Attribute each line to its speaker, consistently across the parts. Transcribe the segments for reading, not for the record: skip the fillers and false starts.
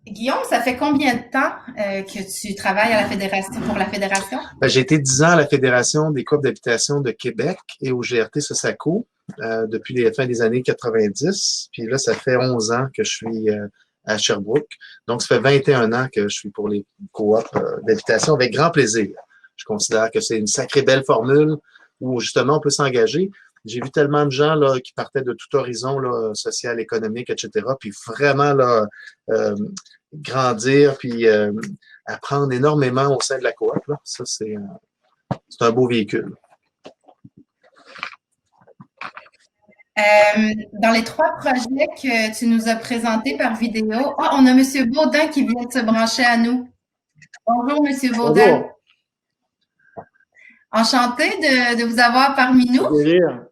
Speaker 1: Guillaume, ça fait combien de temps que tu travailles à la fédération pour la fédération?
Speaker 2: Ben, j'ai été 10 ans à la Fédération des coopes d'habitation de Québec et au GRT Sosaco depuis les fins des années 90. Puis là, ça fait 11 ans que je suis à Sherbrooke. Donc, ça fait 21 ans que je suis pour les coops d'habitation avec grand plaisir. Je considère que c'est une sacrée belle formule où justement on peut s'engager. J'ai vu tellement de gens là, qui partaient de tout horizon là, social, économique, etc. Puis vraiment là, euh, grandir, puis apprendre énormément au sein de la coop. Là. Ça, c'est un beau véhicule.
Speaker 1: Dans les trois projets que tu nous as présentés par vidéo, ah, on a M. Baudin qui vient de se brancher à nous. Bonjour, M. Baudin.
Speaker 3: Bonjour.
Speaker 1: Enchanté de vous avoir parmi nous.
Speaker 3: Plaisir.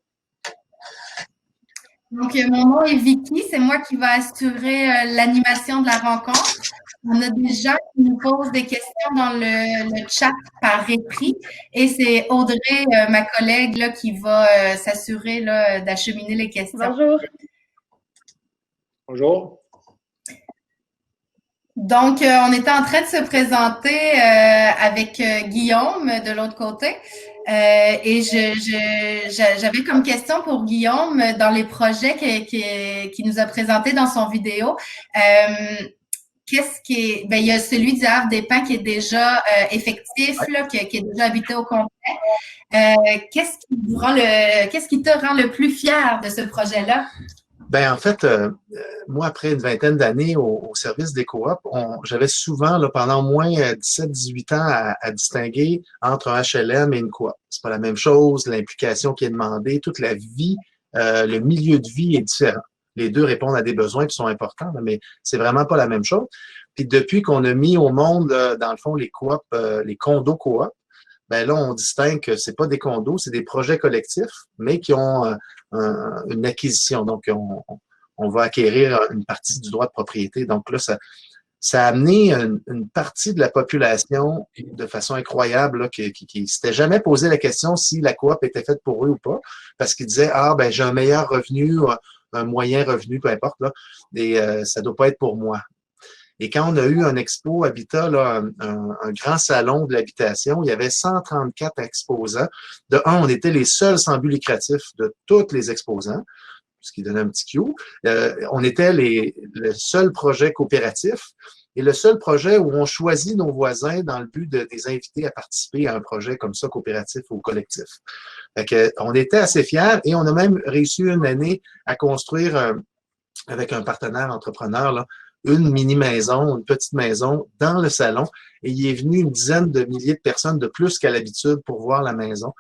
Speaker 1: Donc, mon nom est Vicky, c'est moi qui va assurer l'animation de la rencontre. On a des gens qui nous posent des questions dans le chat par écrit et c'est Audrey, ma collègue, là, qui va s'assurer là, d'acheminer les questions.
Speaker 4: Bonjour.
Speaker 3: Bonjour.
Speaker 1: Donc, on était en train de se présenter avec Guillaume de l'autre côté. Et j'avais comme question pour Guillaume dans les projets qu'il nous a présentés dans son vidéo. Qu'est-ce qui est, ben, il y a celui du Havre des Pins qui est déjà effectif, là, qui est déjà habité au complet. Qu'est-ce qui te rend le plus fier de ce projet-là?
Speaker 2: Ben en fait, moi, après une vingtaine d'années au service des coops, j'avais souvent, là, pendant au moins 17-18 ans, à distinguer entre un HLM et une coop. C'est pas la même chose, l'implication qui est demandée, toute la vie, le milieu de vie est différent. Les deux répondent à des besoins qui sont importants, mais c'est vraiment pas la même chose. Puis depuis qu'on a mis au monde, dans le fond, les coops, les condos coops, ben là, on distingue que c'est pas des condos, c'est des projets collectifs, mais qui ont une acquisition. Donc, on va acquérir une partie du droit de propriété. Donc là, ça a amené une partie de la population de façon incroyable là, qui s'était jamais posé la question si la coop était faite pour eux ou pas, parce qu'ils disaient ah ben j'ai un meilleur revenu, un moyen revenu, peu importe là, et ça doit pas être pour moi. Et quand on a eu un expo Habitat, là, un grand salon de l'habitation, il y avait 134 exposants. De un, on était les seuls sans but lucratif de tous les exposants, ce qui donnait un petit cue. On était le seul projet coopératif et le seul projet où on choisit nos voisins dans le but de les inviter à participer à un projet comme ça, coopératif ou collectif. Fait que, on était assez fiers et on a même réussi une année à construire avec un partenaire entrepreneur là, une mini-maison, une petite maison dans le salon. Et il est venu une dizaine de milliers de personnes de plus qu'à l'habitude pour voir la maison.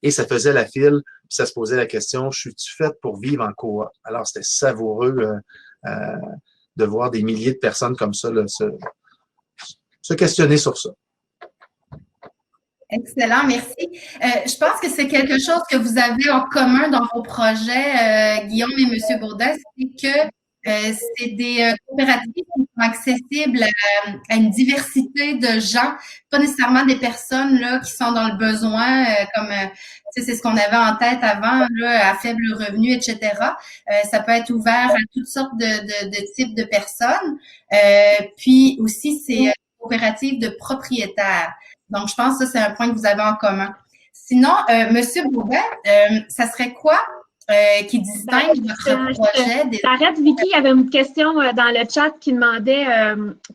Speaker 2: Et ça faisait la file, puis ça se posait la question, suis-tu faite pour vivre en coop? Alors, c'était savoureux de voir des milliers de personnes comme ça là, se questionner sur ça.
Speaker 1: Excellent, merci. Je pense que c'est quelque chose que vous avez en commun dans vos projets, Guillaume et M. Baudin, c'est que c'est des coopératives qui sont accessibles à une diversité de gens, pas nécessairement des personnes là, qui sont dans le besoin, comme c'est ce qu'on avait en tête avant, là, à faible revenu, etc. Ça peut être ouvert à toutes sortes de types de personnes. Puis aussi, c'est coopérative de propriétaires. Donc, je pense que ça, c'est un point que vous avez en commun. Sinon, Monsieur Baudin, ça serait quoi qui distingue votre projet des...
Speaker 4: Arrête, Vicky, il y avait une question dans le chat qui demandait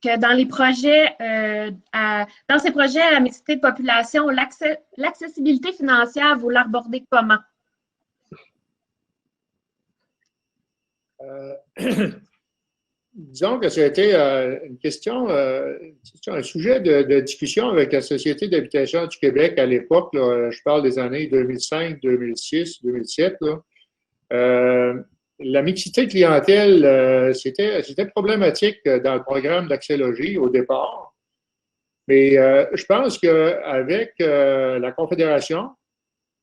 Speaker 4: que dans les projets, dans ces projets à la mixité de population, l'accessibilité financière, vous l'abordez comment?
Speaker 3: Disons que ça a été une question, un sujet de discussion avec la Société d'habitation du Québec à l'époque. Je parle des années 2005, 2006, 2007. Là. La mixité clientèle, c'était problématique dans le programme d'accès-logis au départ. Mais je pense qu'avec la Confédération,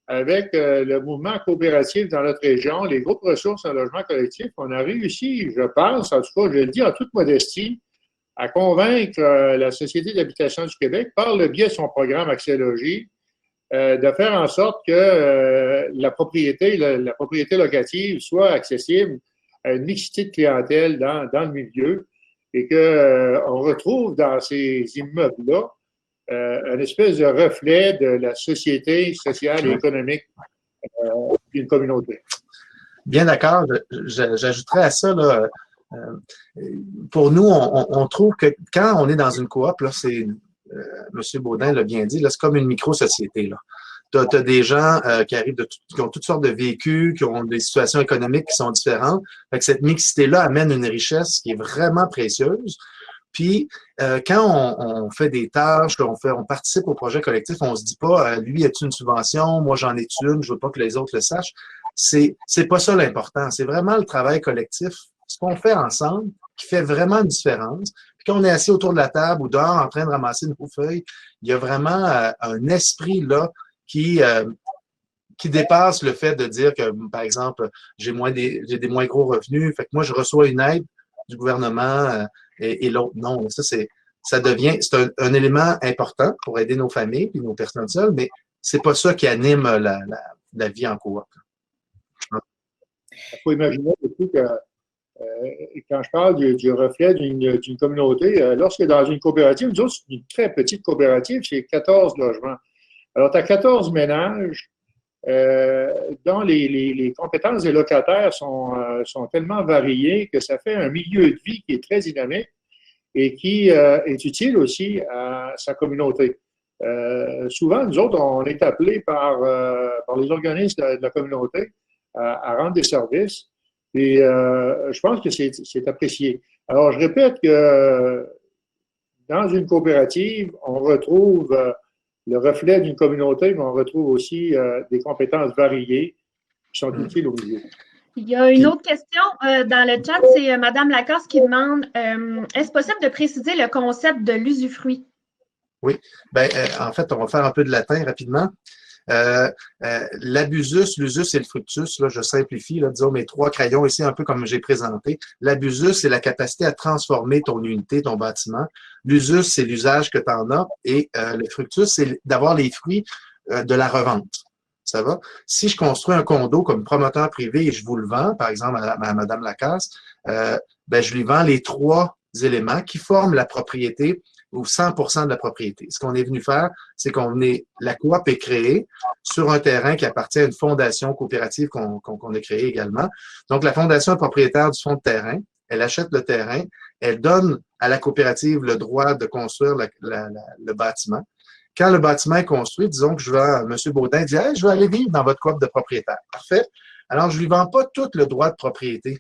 Speaker 3: avec le mouvement coopératif dans notre région, les groupes ressources en logement collectif, on a réussi, je pense, en tout cas, je le dis en toute modestie, à convaincre la Société d'habitation du Québec, par le biais de son programme Accès Logis, de faire en sorte que la propriété locative soit accessible à une mixité de clientèle dans le milieu. et qu'on retrouve dans ces immeubles-là une espèce de reflet de la société sociale et économique d'une communauté. Bien d'accord.
Speaker 2: J'ajouterais à ça, là, pour nous, on trouve que quand on est dans une coop, là, c'est, M. Baudin l'a bien dit, là, c'est comme une micro-société, là. Tu as des gens qui arrivent qui ont toutes sortes de vécus, qui ont des situations économiques qui sont différentes. Fait que cette mixité-là amène une richesse qui est vraiment précieuse. Puis, quand on fait des tâches, on participe au projet collectif, on se dit pas, lui, as-tu une subvention? Moi, j'en ai une, je veux pas que les autres le sachent. C'est pas ça l'important. C'est vraiment le travail collectif, ce qu'on fait ensemble, qui fait vraiment une différence. Puis quand on est assis autour de la table ou dehors en train de ramasser une feuille, il y a vraiment un esprit là qui dépasse le fait de dire que, par exemple, j'ai des moins gros revenus, fait que moi, je reçois une aide du gouvernement et l'autre, non. C'est un élément important pour aider nos familles et nos personnes seules, mais c'est pas ça qui anime la vie en coop.
Speaker 3: Il faut imaginer aussi que quand je parle du reflet d'une communauté, lorsque dans une coopérative, nous autres, c'est une très petite coopérative, c'est 14 logements. Alors, tu as 14 ménages dont les compétences des locataires sont tellement variées que ça fait un milieu de vie qui est très dynamique et qui est utile aussi à sa communauté. Souvent, nous autres, on est appelés par les organismes de la communauté à rendre des services et je pense que c'est apprécié. Alors, je répète que dans une coopérative, on retrouve le reflet d'une communauté, mais on retrouve aussi des compétences variées qui sont utiles au milieu.
Speaker 4: Il y a une autre question dans le chat, c'est Mme Lacasse qui demande est-ce possible de préciser le concept de l'usufruit?
Speaker 2: Oui. Ben, en fait, on va faire un peu de latin rapidement. L'abusus, l'usus et le fructus, là, je simplifie, là, disons mes 3 crayons ici, un peu comme j'ai présenté. L'abusus, c'est la capacité à transformer ton unité, ton bâtiment. L'usus, c'est l'usage que tu en as. Et le fructus, c'est d'avoir les fruits de la revente. Ça va? Si je construis un condo comme promoteur privé et je vous le vends, par exemple à Mme Lacasse, ben, je lui vends les 3 éléments qui forment la propriété ou 100% de la propriété. Ce qu'on est venu faire, c'est la coop est créée sur un terrain qui appartient à une fondation coopérative qu'on a créée également. Donc, la fondation est propriétaire du fonds de terrain. Elle achète le terrain. Elle donne à la coopérative le droit de construire le bâtiment. Quand le bâtiment est construit, disons que M. Baudin dit hey, « je veux aller vivre dans votre coop de propriétaire. » Parfait. Alors, je ne lui vends pas tout le droit de propriété.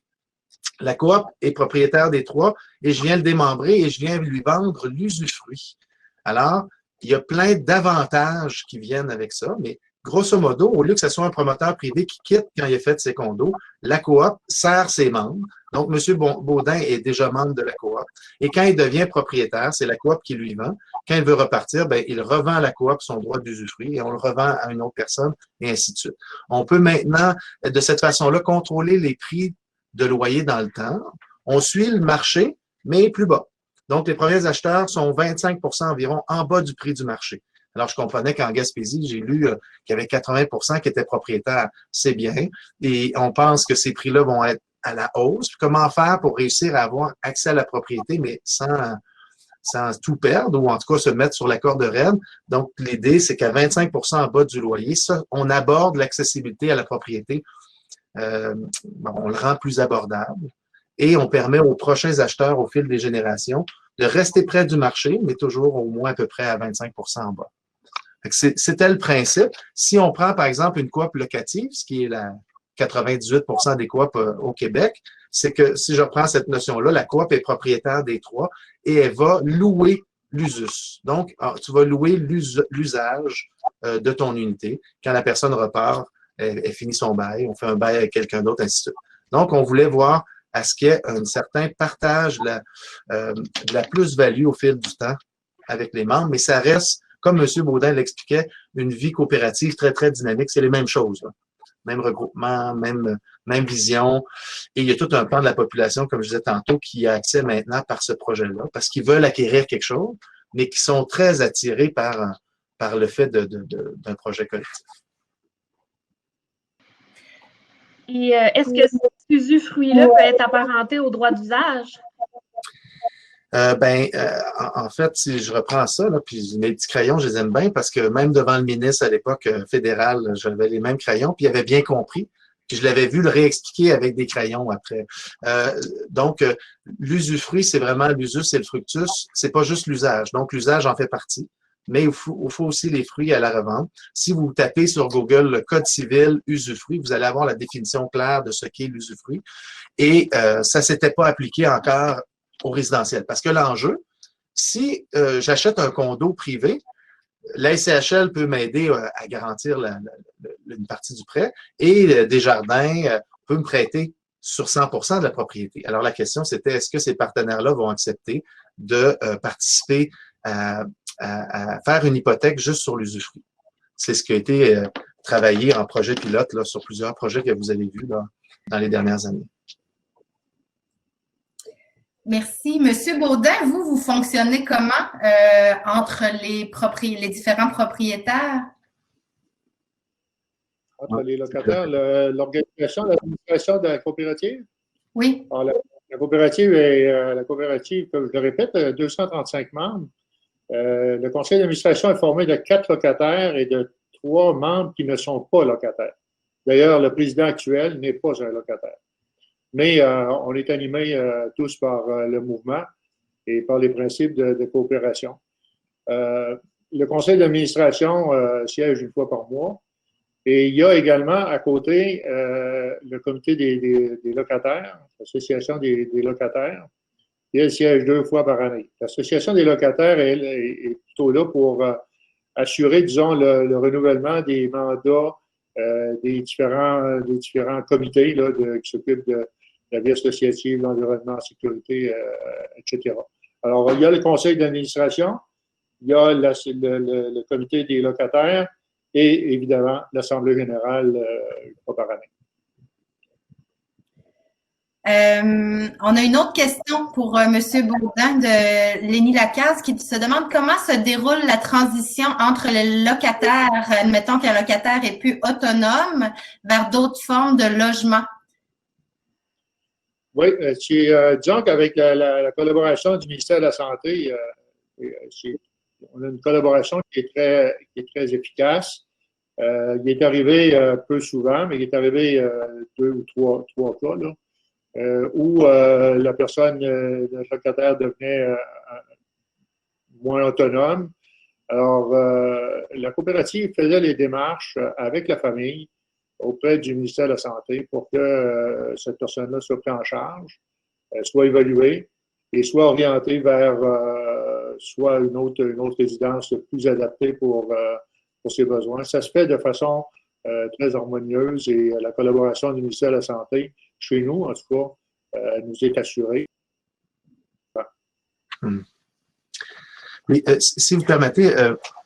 Speaker 2: La coop est propriétaire des 3 et je viens le démembrer et je viens lui vendre l'usufruit. Alors, il y a plein d'avantages qui viennent avec ça, mais grosso modo, au lieu que ce soit un promoteur privé qui quitte quand il a fait ses condos, la coop sert ses membres. Donc, M. Baudin est déjà membre de la coop. Et quand il devient propriétaire, c'est la coop qui lui vend. Quand il veut repartir, ben, il revend à la coop son droit d'usufruit et on le revend à une autre personne, et ainsi de suite. On peut maintenant, de cette façon-là, contrôler les prix de loyer dans le temps. On suit le marché, mais plus bas. Donc, les premiers acheteurs sont 25 environ en bas du prix du marché. Alors, je comprenais qu'en Gaspésie, j'ai lu qu'il y avait 80 qui étaient propriétaires. C'est bien. Et on pense que ces prix-là vont être à la hausse. Puis comment faire pour réussir à avoir accès à la propriété, mais sans tout perdre ou en tout cas se mettre sur la corde raide. Donc, l'idée, c'est qu'à 25 en bas du loyer, ça, on aborde l'accessibilité à la propriété. On le rend plus abordable et on permet aux prochains acheteurs au fil des générations de rester près du marché, mais toujours au moins à peu près à 25 en bas. C'était le principe. Si on prend, par exemple, une coop locative, ce qui est la 98 des coops au Québec, c'est que si je reprends cette notion-là, la coop est propriétaire des 3 et elle va louer l'usus. Donc, tu vas louer l'usage de ton unité. Quand la personne repart, elle finit son bail, on fait un bail avec quelqu'un d'autre, ainsi de suite. Donc, on voulait voir à ce qu'il y ait un certain partage de la plus-value au fil du temps avec les membres, mais ça reste, comme M. Baudin l'expliquait, une vie coopérative très, très dynamique. C'est les mêmes choses, là. Même regroupement, même vision. Et il y a tout un pan de la population, comme je disais tantôt, qui a accès maintenant par ce projet-là, parce qu'ils veulent acquérir quelque chose, mais qui sont très attirés par le fait d'un projet collectif.
Speaker 4: Et est-ce que cet usufruit-là peut être apparenté au droit d'usage?
Speaker 2: En fait, si je reprends ça, là, puis mes petits crayons, je les aime bien parce que même devant le ministre à l'époque fédéral, j'avais les mêmes crayons, puis il avait bien compris. Puis je l'avais vu le réexpliquer avec des crayons après. L'usufruit, c'est vraiment l'usus et le fructus. C'est pas juste l'usage. Donc, l'usage en fait partie. Mais il faut aussi les fruits à la revente. Si vous tapez sur Google le Code civil usufruit, vous allez avoir la définition claire de ce qu'est l'usufruit. Et ça s'était pas appliqué encore au résidentiel. Parce que l'enjeu, si j'achète un condo privé, la SCHL peut m'aider à garantir une partie du prêt et Desjardins peut me prêter sur 100% de la propriété. Alors, la question, c'était est-ce que ces partenaires-là vont accepter de participer à faire une hypothèque juste sur l'usufruit? C'est ce qui a été travaillé en projet pilote là, sur plusieurs projets que vous avez vus là, dans les dernières années.
Speaker 1: Merci. Monsieur Baudin, vous fonctionnez comment entre les différents propriétaires?
Speaker 3: Entre les locataires, l'organisation, l'administration de la coopérative?
Speaker 1: Oui.
Speaker 3: Alors, la coopérative, comme je le répète, 235 membres. Le conseil d'administration est formé de 4 locataires et de 3 membres qui ne sont pas locataires. D'ailleurs, le président actuel n'est pas un locataire. Mais on est animés tous par le mouvement et par les principes de coopération. Le conseil d'administration siège une fois par mois. Et il y a également à côté le comité des locataires, l'association des locataires, et elle siège 2 fois par année. L'association des locataires, elle, est plutôt là pour assurer, disons, le renouvellement des mandats des différents comités là, qui s'occupent de la vie associative, l'environnement, la sécurité, etc. Alors, il y a le conseil d'administration, il y a le comité des locataires et, évidemment, l'Assemblée générale une fois par année.
Speaker 1: On a une autre question pour M. Baudin de Lénie Lacaze qui se demande comment se déroule la transition entre les locataires, admettons qu'un locataire est plus autonome, vers d'autres formes de logement.
Speaker 3: Oui, disons qu'avec la collaboration du ministère de la Santé, on a une collaboration qui est très efficace. Il est arrivé peu souvent, mais il est arrivé 2 ou 3 cas, là, où la personne, le locataire devenait moins autonome. Alors, la coopérative faisait les démarches avec la famille auprès du ministère de la Santé pour que cette personne-là soit prise en charge, soit évaluée et soit orientée vers soit une autre résidence plus adaptée pour ses besoins. Ça se fait de façon très harmonieuse et la collaboration du ministère de la Santé, chez nous en tout cas, nous est assurée.
Speaker 2: Oui, si vous permettez,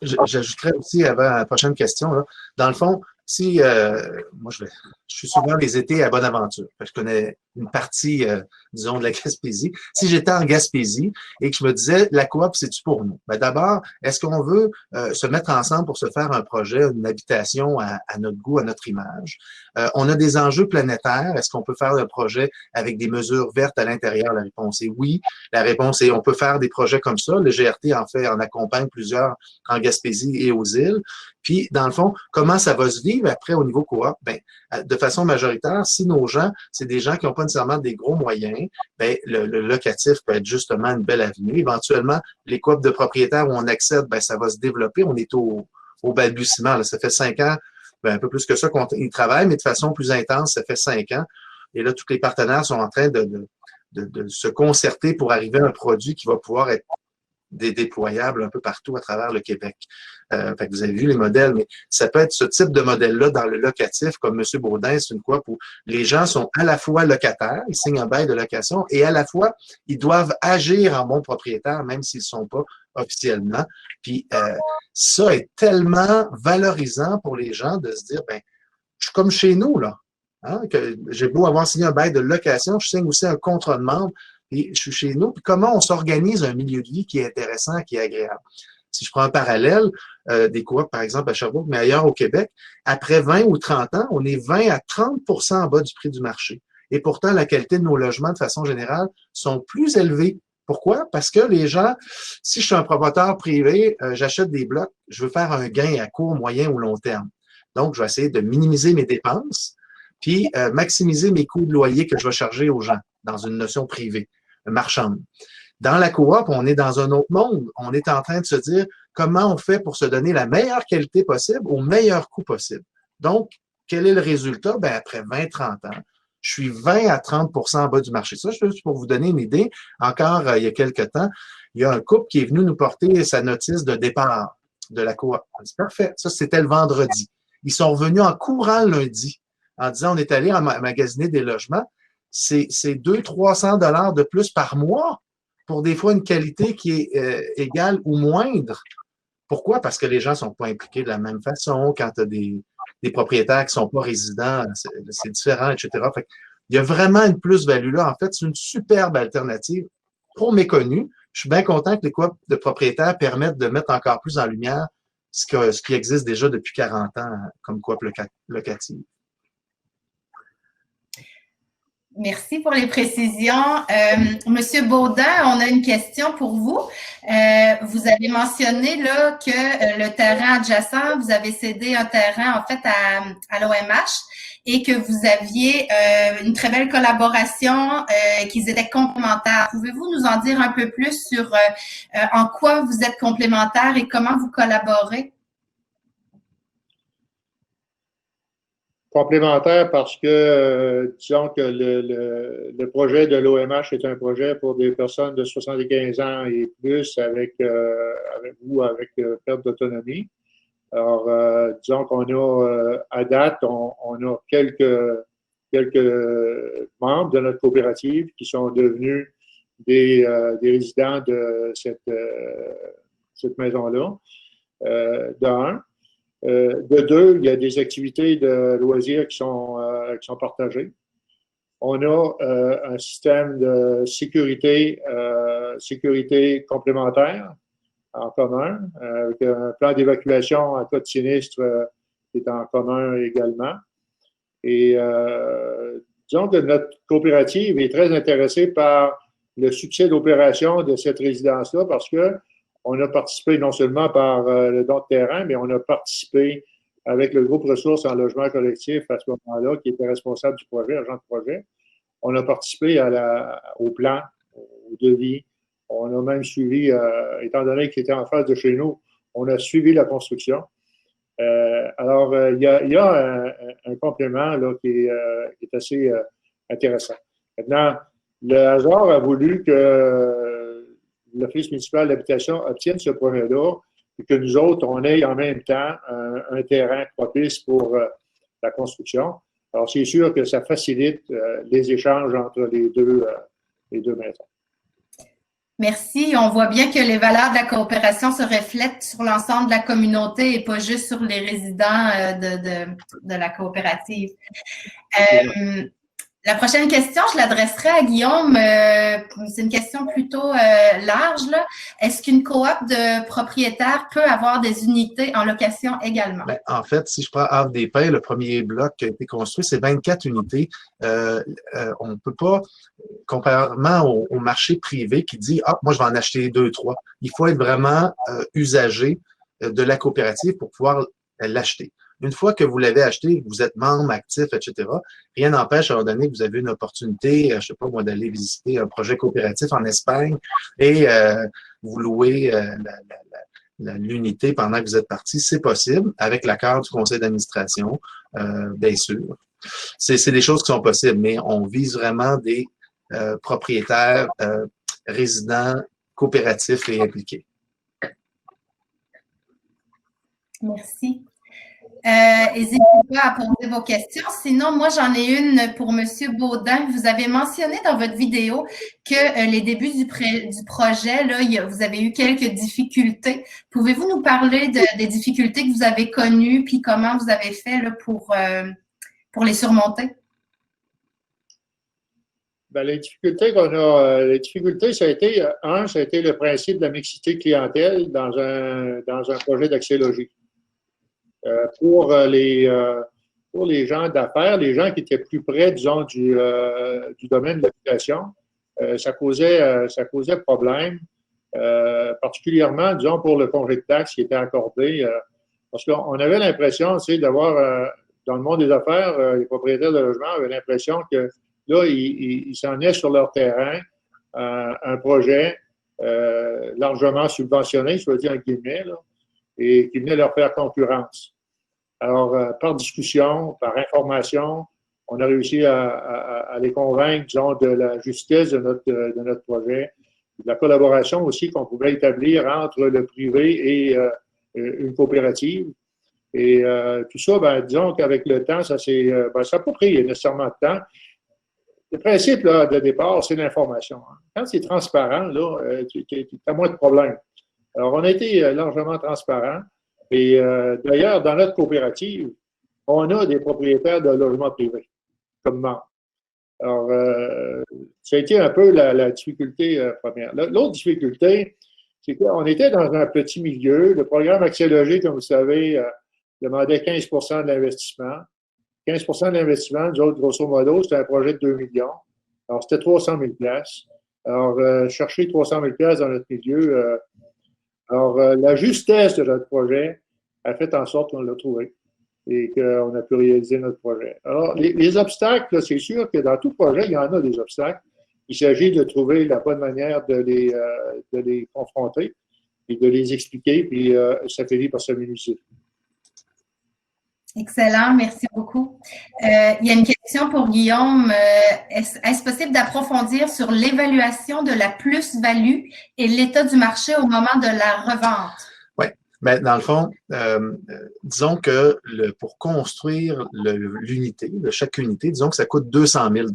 Speaker 2: j'ajouterais aussi avant la prochaine question, là, dans le fond, si moi je suis souvent les étés à Bonaventure, je connais une partie, disons, de la Gaspésie. Si j'étais en Gaspésie et que je me disais, la coop, c'est-tu pour nous? Ben d'abord, est-ce qu'on veut se mettre ensemble pour se faire un projet, une habitation à notre goût, à notre image? On a des enjeux planétaires. Est-ce qu'on peut faire un projet avec des mesures vertes à l'intérieur? La réponse est oui. La réponse est on peut faire des projets comme ça. Le GRT en accompagne plusieurs en Gaspésie et aux îles. Puis, dans le fond, comment ça va se vivre après au niveau coop? Ben, de façon majoritaire, si nos gens, c'est des gens qui n'ont pas nécessairement des gros moyens, ben, le locatif peut être justement une belle avenue. Éventuellement, les coops de propriétaires où on accède, ben, ça va se développer. On est au balbutiement. Là. Ça fait 5 ans, ben, un peu plus que ça qu'on y travaille, mais de façon plus intense, ça fait 5 ans. Et là, tous les partenaires sont en train de se concerter pour arriver à un produit qui va pouvoir être déployable un peu partout à travers le Québec. Fait que vous avez vu les modèles, mais ça peut être ce type de modèle-là dans le locatif, comme M. Baudin, c'est une coop où les gens sont à la fois locataires, ils signent un bail de location, et à la fois, ils doivent agir en bons propriétaires, même s'ils ne sont pas officiellement. Puis ça est tellement valorisant pour les gens de se dire, ben, je suis comme chez nous, là. Hein, que j'ai beau avoir signé un bail de location, je signe aussi un contrat de membre, et je suis chez nous. Puis comment on s'organise un milieu de vie qui est intéressant, qui est agréable? Si je prends un parallèle, des coops, par exemple, à Sherbrooke, mais ailleurs au Québec, après 20 ou 30 ans, on est 20 à 30% en bas du prix du marché. Et pourtant, la qualité de nos logements, de façon générale, sont plus élevés Pourquoi? Parce que les gens, si je suis un promoteur privé, j'achète des blocs, je veux faire un gain à court, moyen ou long terme. Donc, je vais essayer de minimiser mes dépenses, puis maximiser mes coûts de loyer que je vais charger aux gens dans une notion privée, marchande. Dans la coop, on est dans un autre monde. On est en train de se dire comment on fait pour se donner la meilleure qualité possible au meilleur coût possible. Donc, quel est le résultat? Ben, après 20-30 ans, je suis 20 à 30 en bas du marché. Ça, juste pour vous donner une idée, encore il y a quelques temps, il y a un couple qui est venu nous porter sa notice de départ de la coop. C'est parfait. Ça, c'était le vendredi. Ils sont revenus en courant le lundi en disant on est allé magasiner des logements. C'est 200-300 $ de plus par mois pour des fois une qualité qui est égale ou moindre. Pourquoi? Parce que les gens ne sont pas impliqués de la même façon. Quand tu as des propriétaires qui ne sont pas résidents, c'est différent, etc. Fait il y a vraiment une plus-value là. En fait, c'est une superbe alternative, trop méconnue. Je suis bien content que les coops de propriétaires permettent de mettre encore plus en lumière ce qui existe déjà depuis 40 ans comme coop locative.
Speaker 1: Merci pour les précisions. Monsieur Baudin, on a une question pour vous. Vous avez mentionné là que le terrain adjacent, vous avez cédé un terrain en fait à l'OMH et que vous aviez une très belle collaboration, qu'ils étaient complémentaires. Pouvez-vous nous en dire un peu plus sur en quoi vous êtes complémentaires et comment vous collaborez?
Speaker 3: Complémentaire parce que, disons que le projet de l'OMH est un projet pour des personnes de 75 ans et plus avec perte d'autonomie. Alors, disons qu'on a, à date, on a quelques membres de notre coopérative qui sont devenus des résidents de cette maison-là, d'un. De deux, il y a des activités de loisirs qui sont partagées. On a un système de sécurité complémentaire en commun, avec un plan d'évacuation en cas de sinistre qui est en commun également. Et disons que notre coopérative est très intéressée par le succès d'opération de cette résidence-là parce que on a participé non seulement par le don de terrain, mais on a participé avec le groupe ressources en logement collectif à ce moment-là, qui était responsable du projet, agent de projet. On a participé au plan, au devis. On a même suivi, étant donné qu'il était en face de chez nous, on a suivi la construction. Alors, il y a un complément là, qui est assez intéressant. Maintenant, le hasard a voulu que l'Office municipal d'habitation obtienne ce projet-là et que nous autres, on ait en même temps un terrain propice pour la construction. Alors, c'est sûr que ça facilite les échanges entre les deux maisons.
Speaker 1: Merci. On voit bien que les valeurs de la coopération se reflètent sur l'ensemble de la communauté et pas juste sur les résidents de la coopérative. La prochaine question, je l'adresserai à Guillaume. C'est une question plutôt large, là. Est-ce qu'une coop de propriétaires peut avoir des unités en location également?
Speaker 2: Bien, en fait, si je prends Havre des Pins, le premier bloc qui a été construit, c'est 24 unités. On ne peut pas, comparément au marché privé qui dit « Ah, moi, je vais en acheter 2, 3 ». Il faut être vraiment usager de la coopérative pour pouvoir l'acheter. Une fois que vous l'avez acheté, vous êtes membre, actif, etc., rien n'empêche à un moment donné que vous avez une opportunité, je ne sais pas moi, d'aller visiter un projet coopératif en Espagne et vous louez l'unité pendant que vous êtes parti. C'est possible, avec l'accord du conseil d'administration, bien sûr. C'est des choses qui sont possibles, mais on vise vraiment des propriétaires, résidents, coopératifs et impliqués.
Speaker 1: Merci. N'hésitez pas à poser vos questions. Sinon, moi, j'en ai une pour M. Baudin. Vous avez mentionné dans votre vidéo que les débuts du projet, là, vous avez eu quelques difficultés. Pouvez-vous nous parler des difficultés que vous avez connues puis comment vous avez fait là, pour les surmonter?
Speaker 3: Bien, les difficultés qu'on a, ça a été le principe de la mixité clientèle dans un projet d'accès logique. Pour les gens d'affaires, les gens qui étaient plus près, disons, du domaine de l'habitation, ça causait problème, particulièrement, disons, pour le congé de taxe qui était accordé, parce qu'on avait l'impression, tu sais, d'avoir, dans le monde des affaires, les propriétaires de logements avaient l'impression que là, ils s'en venaient sur leur terrain un projet largement subventionné, je veux dire en guillemets, là, et qui venait leur faire concurrence. Alors, par discussion, par information, on a réussi à les convaincre, disons, de la justesse de notre projet, de la collaboration aussi qu'on pouvait établir entre le privé et une coopérative. Et tout ça, ben, disons qu'avec le temps, ça n'a pas pris nécessairement de temps. Le principe là, de départ, c'est l'information. Hein. Quand c'est transparent, là, tu as moins de problèmes. Alors, on a été largement transparent. Et d'ailleurs, dans notre coopérative, on a des propriétaires de logements privés comme membres. Alors, ça a été un peu la difficulté première. L'autre difficulté, c'est qu'on était dans un petit milieu. Le programme Accès Logé, comme vous savez, demandait 15 de l'investissement. 15 de l'investissement, nous autres, grosso modo, c'était un projet de 2 millions. Alors, c'était 300 000 places. Alors, chercher 300 000 places dans notre milieu. La justesse de notre projet a fait en sorte qu'on l'a trouvé et qu'on a pu réaliser notre projet. Alors, les obstacles, c'est sûr que dans tout projet, il y en a des obstacles. Il s'agit de trouver la bonne manière de les confronter et de les expliquer, puis ça finit par s'amuser.
Speaker 1: Excellent, merci beaucoup. Il y a une question pour Guillaume. Est-ce possible d'approfondir sur l'évaluation de la plus-value et l'état du marché au moment de la revente?
Speaker 2: Oui, mais dans le fond, disons que pour construire l'unité, chaque unité, disons que ça coûte 200 000 $.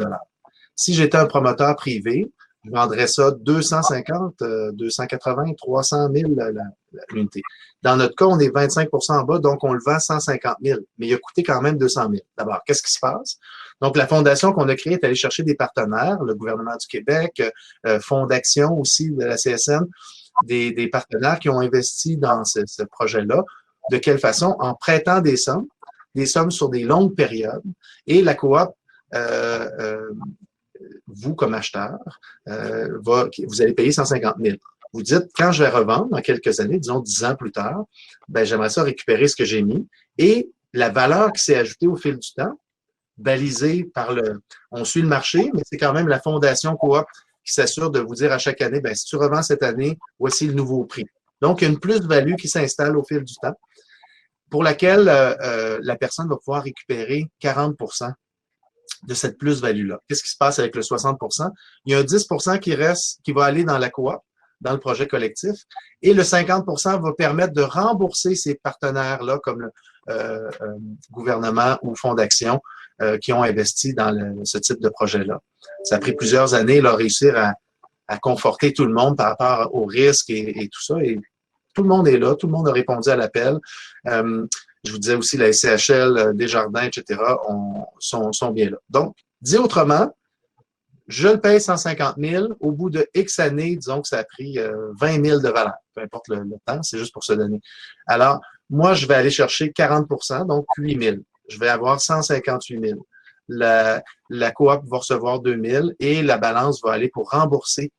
Speaker 2: Si j'étais un promoteur privé, je vendrais ça 250, 280, 300 000 l'unité. Dans notre cas, on est 25 en bas, donc on le vend 150 000, mais il a coûté quand même 200 000. D'abord, qu'est-ce qui se passe? Donc, la fondation qu'on a créée est allée chercher des partenaires, le gouvernement du Québec, Fonds d'action aussi de la CSN, des partenaires qui ont investi dans ce projet-là. De quelle façon? En prêtant des sommes sur des longues périodes, et la coop vous, comme acheteur, vous allez payer 150 000. Vous dites, quand je vais revendre dans quelques années, disons 10 ans plus tard, ben, j'aimerais ça récupérer ce que j'ai mis et la valeur qui s'est ajoutée au fil du temps, balisée par on suit le marché, mais c'est quand même la fondation coop qui s'assure de vous dire à chaque année, ben, si tu revends cette année, voici le nouveau prix. Donc, il y a une plus-value qui s'installe au fil du temps pour laquelle la personne va pouvoir récupérer 40 de cette plus-value-là. Qu'est-ce qui se passe avec le 60 Il y a un 10 qui reste, qui va aller dans la coop, dans le projet collectif, et le 50 va permettre de rembourser ces partenaires-là, comme le gouvernement ou fonds d'action, qui ont investi dans ce type de projet-là. Ça a pris plusieurs années, là, réussir à conforter tout le monde par rapport aux risques et tout ça, et tout le monde est là, tout le monde a répondu à l'appel. Je vous disais aussi, la SCHL, Desjardins, etc., sont bien là. Donc, dit autrement, je le paye 150 000. Au bout de X années, disons que ça a pris 20 000 de valeur. Peu importe le temps, c'est juste pour se donner. Alors, moi, je vais aller chercher 40 donc 8 000. Je vais avoir 158 000. La coop va recevoir 2 000 et la balance va aller pour rembourser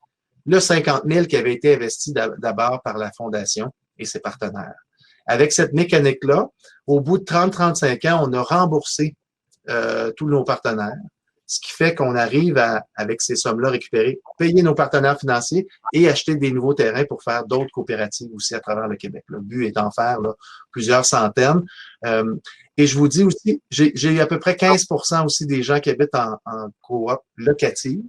Speaker 2: le 50 000 qui avait été investi d'abord par la fondation et ses partenaires. Avec cette mécanique-là, au bout de 30-35 ans, on a remboursé tous nos partenaires, ce qui fait qu'on arrive avec ces sommes-là, récupérer, payer nos partenaires financiers et acheter des nouveaux terrains pour faire d'autres coopératives aussi à travers le Québec. Le but étant de faire là, plusieurs centaines. Et je vous dis aussi, j'ai à peu près 15 aussi des gens qui habitent en coop locative,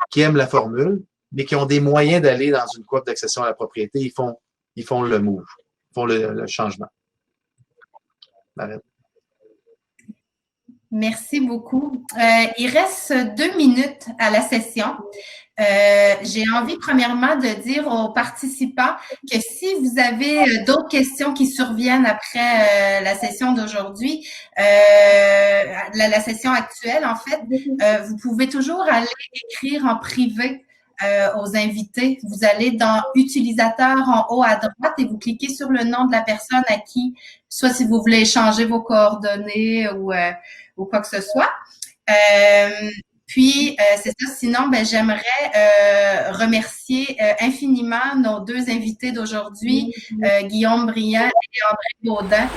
Speaker 2: qui aiment la formule, mais qui ont des moyens d'aller dans une coop d'accession à la propriété. Ils font le move, ils font le changement. Marine.
Speaker 1: Merci beaucoup. Il reste 2 minutes à la session. J'ai envie, premièrement, de dire aux participants que si vous avez d'autres questions qui surviennent après la session d'aujourd'hui, la session actuelle, en fait, vous pouvez toujours aller écrire en privé aux invités. Vous allez dans « Utilisateurs » en haut à droite et vous cliquez sur le nom de la personne à qui, soit si vous voulez échanger vos coordonnées ou quoi que ce soit. Puis, c'est ça. Sinon, ben, j'aimerais remercier infiniment nos deux invités d'aujourd'hui, Guillaume Briand et André Gaudin,